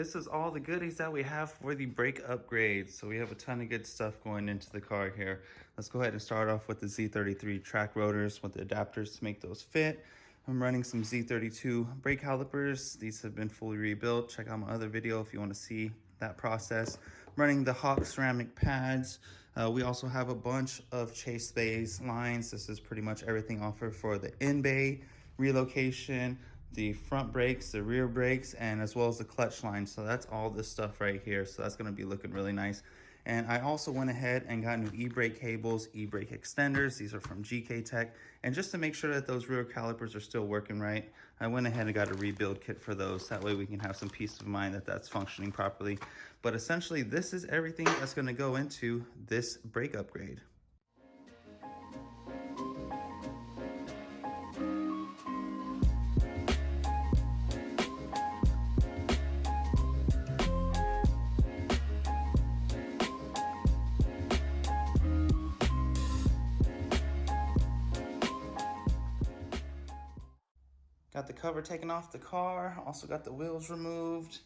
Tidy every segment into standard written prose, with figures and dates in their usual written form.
this is all the goodies that we have for the brake upgrade. So we have a ton of good stuff going into the car here. Let's go ahead and start off with the Z33 track rotors with the adapters to make those fit. I'm running some Z32 brake calipers. These have been fully rebuilt. Check out my other video if you want to see that process. I'm running the Hawk ceramic pads. We also have a bunch of chase bays lines. This is pretty much everything offered for the in-bay relocation, the front brakes, the rear brakes, and as well as the clutch line. So that's all this stuff right here. So that's gonna be looking really nice. And I also went ahead and got new e-brake cables, e-brake extenders. These are from GKTech. And just to make sure that those rear calipers are still working right, I went ahead and got a rebuild kit for those. That way we can have some peace of mind that that's functioning properly. But essentially, this is everything that's gonna go into this brake upgrade. Got the cover taken off the car, also got the wheels removed.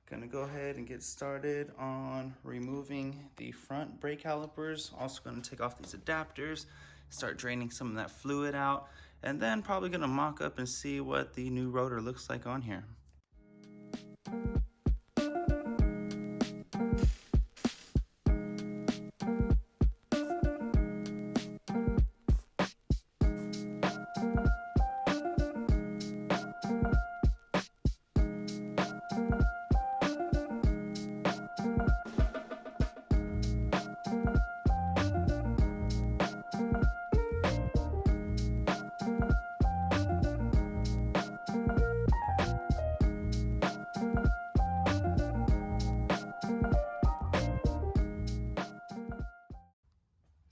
Gonna go ahead and get started on removing the front brake calipers. Also gonna take off these adapters, start draining some of that fluid out, and then probably gonna mock up and see what the new rotor looks like on here.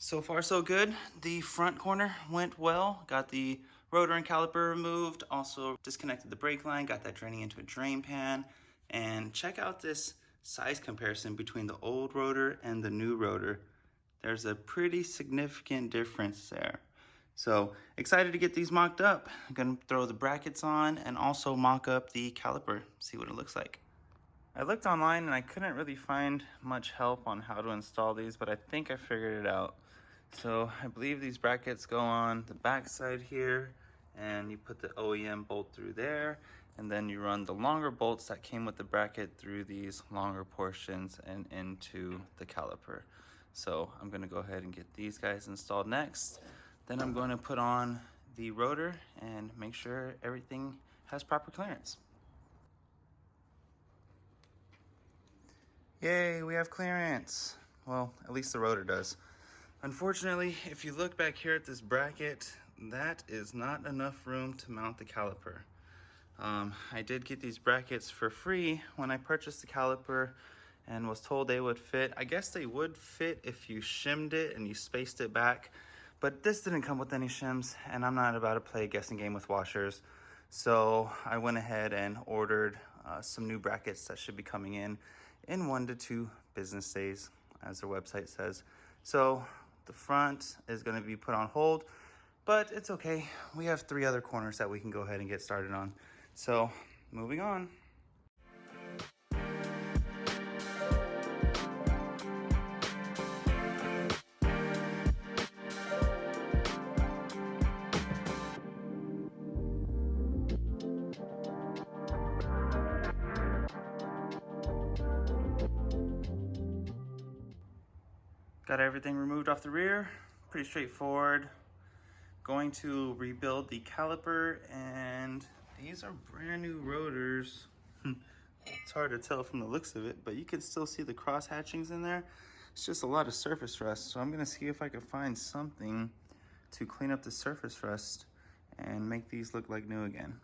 So far so good. The front corner went well. Got the rotor and caliper removed. Also disconnected the brake line. Got that draining into a drain pan. And check out this size comparison between the old rotor and the new rotor. There's a pretty significant difference there. So excited to get these mocked up. I'm gonna throw the brackets on and also mock up the caliper, see what it looks like. I looked online and I couldn't really find much help on how to install these, but I think I figured it out. So I believe these brackets go on the back side here, and you put the OEM bolt through there, and then you run the longer bolts that came with the bracket through these longer portions and into the caliper. So I'm gonna go ahead and get these guys installed next. Then I'm going to put on the rotor and make sure everything has proper clearance. Yay, we have clearance. Well, at least the rotor does. Unfortunately, if you look back here at this bracket, that is not enough room to mount the caliper. I did get these brackets for free when I purchased the caliper and was told they would fit. I guess they would fit if you shimmed it and you spaced it back, but this didn't come with any shims, and I'm not about to play a guessing game with washers. So I went ahead and ordered some new brackets that should be coming in 1 to 2 business days, as their website says. So the front is going to be put on hold, but it's okay. We have 3 other corners that we can go ahead and get started on. So moving on. Got everything removed off the rear, pretty straightforward. Going to rebuild the caliper, and these are brand new rotors. It's hard to tell from the looks of it, but you can still see the cross hatchings in there. It's just a lot of surface rust, so I'm gonna see if I can find something to clean up the surface rust and make these look like new again.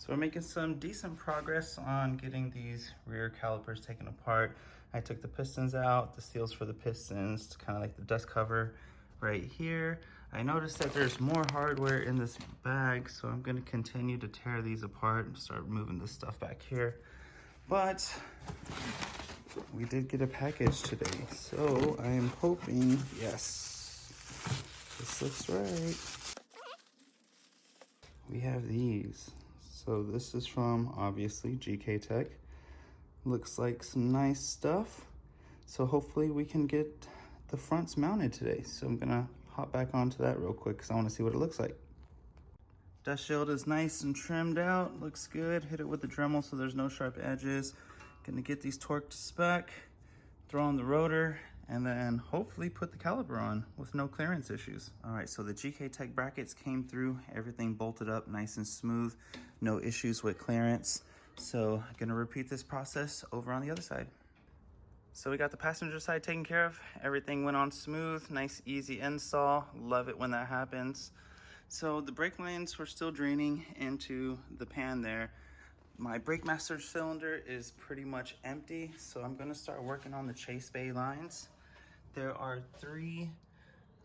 So we're making some decent progress on getting these rear calipers taken apart. I took the pistons out, the seals for the pistons, kind of like the dust cover right here. I noticed that there's more hardware in this bag, so I'm gonna continue to tear these apart and start moving this stuff back here. But we did get a package today, so I am hoping, yes, this looks right. We have these. So this is from, obviously, GKTech. Looks like some nice stuff. So hopefully we can get the fronts mounted today. So I'm gonna hop back onto that real quick because I wanna see what it looks like. Dust shield is nice and trimmed out, looks good. Hit it with the Dremel so there's no sharp edges. Gonna get these torqued to spec, throw on the rotor, and then hopefully put the caliper on with no clearance issues. All right, so the GKTech brackets came through, everything bolted up nice and smooth, no issues with clearance. So I'm gonna repeat this process over on the other side. So we got the passenger side taken care of. Everything went on smooth, nice easy install. Love it when that happens. So the brake lines were still draining into the pan there. My brake master cylinder is pretty much empty, so I'm gonna start working on the chase bay lines. There are 3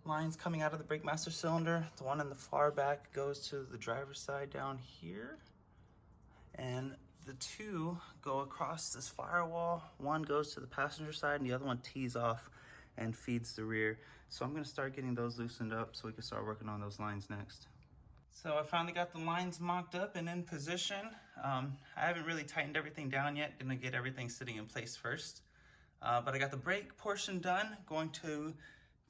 lines coming out of the brake master cylinder. The one in the far back goes to the driver's side down here. And the 2 go across this firewall. One goes to the passenger side and the other one tees off and feeds the rear. So I'm gonna start getting those loosened up so we can start working on those lines next. So I finally got the lines mocked up and in position. I haven't really tightened everything down yet. Gonna get everything sitting in place first. But I got the brake portion done, going to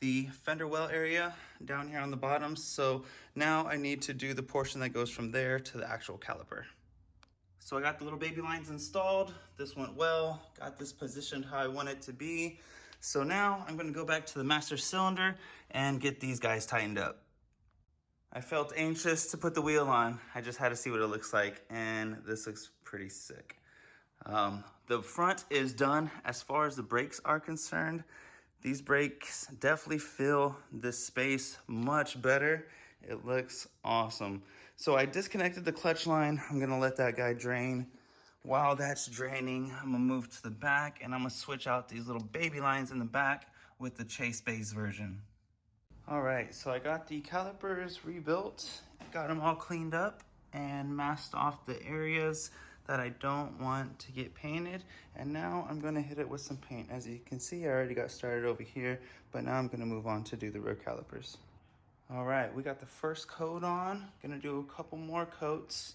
the fender well area down here on the bottom. So now I need to do the portion that goes from there to the actual caliper. So I got the little baby lines installed. This went well, got this positioned how I want it to be. So now I'm gonna go back to the master cylinder and get these guys tightened up. I felt anxious to put the wheel on. I just had to see what it looks like, and this looks pretty sick. The front is done as far as the brakes are concerned. These brakes definitely fill this space much better. It looks awesome. So I disconnected the clutch line. I'm gonna let that guy drain. While that's draining, I'm gonna move to the back and I'm gonna switch out these little baby lines in the back with the Chase base version. All right, so I got the calipers rebuilt, got them all cleaned up and masked off the areas that I don't want to get painted. And now I'm gonna hit it with some paint. As you can see, I already got started over here, but now I'm gonna move on to do the rear calipers. All right, we got the first coat on. Gonna do a couple more coats,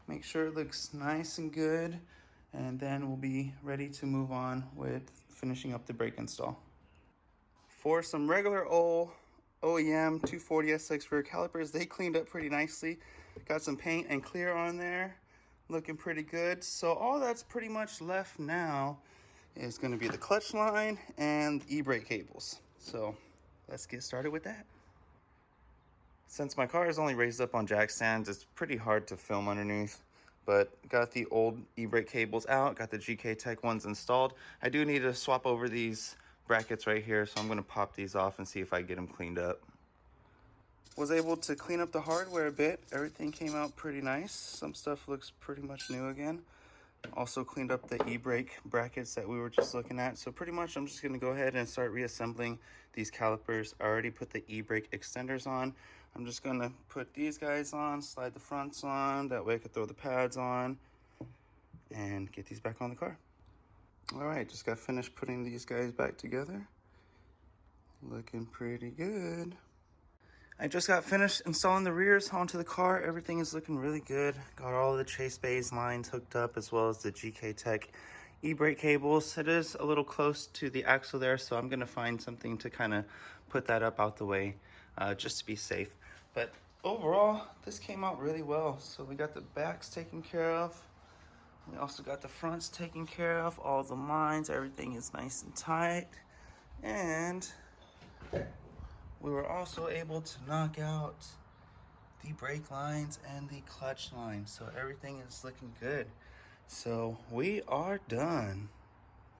make sure it looks nice and good, and then we'll be ready to move on with finishing up the brake install. For some regular old OEM 240 SX rear calipers, they cleaned up pretty nicely. Got some paint and clear on there, looking pretty good. So all that's pretty much left now is gonna be the clutch line and e-brake cables. So let's get started with that. Since my car is only raised up on jack stands, it's pretty hard to film underneath, but got the old e-brake cables out, got the GKTech ones installed. I do need to swap over these brackets right here, so I'm gonna pop these off and see if I get them cleaned up. Was able to clean up the hardware a bit. Everything came out pretty nice. Some stuff looks pretty much new again. Also cleaned up the e-brake brackets that we were just looking at. So pretty much I'm just gonna go ahead and start reassembling these calipers. I already put the e-brake extenders on. I'm just gonna put these guys on, slide the fronts on, that way I could throw the pads on and get these back on the car. All right, just got finished putting these guys back together. Looking pretty good. I just got finished installing the rears onto the car. Everything is looking really good. Got all the Chase base lines hooked up as well as the GKTech e-brake cables. It is a little close to the axle there, so I'm gonna find something to kind of put that up out the way just to be safe. But overall, this came out really well. So we got the backs taken care of. We also got the fronts taken care of, all the lines, everything is nice and tight. And we were also able to knock out the brake lines and the clutch line. So everything is looking good. So we are done.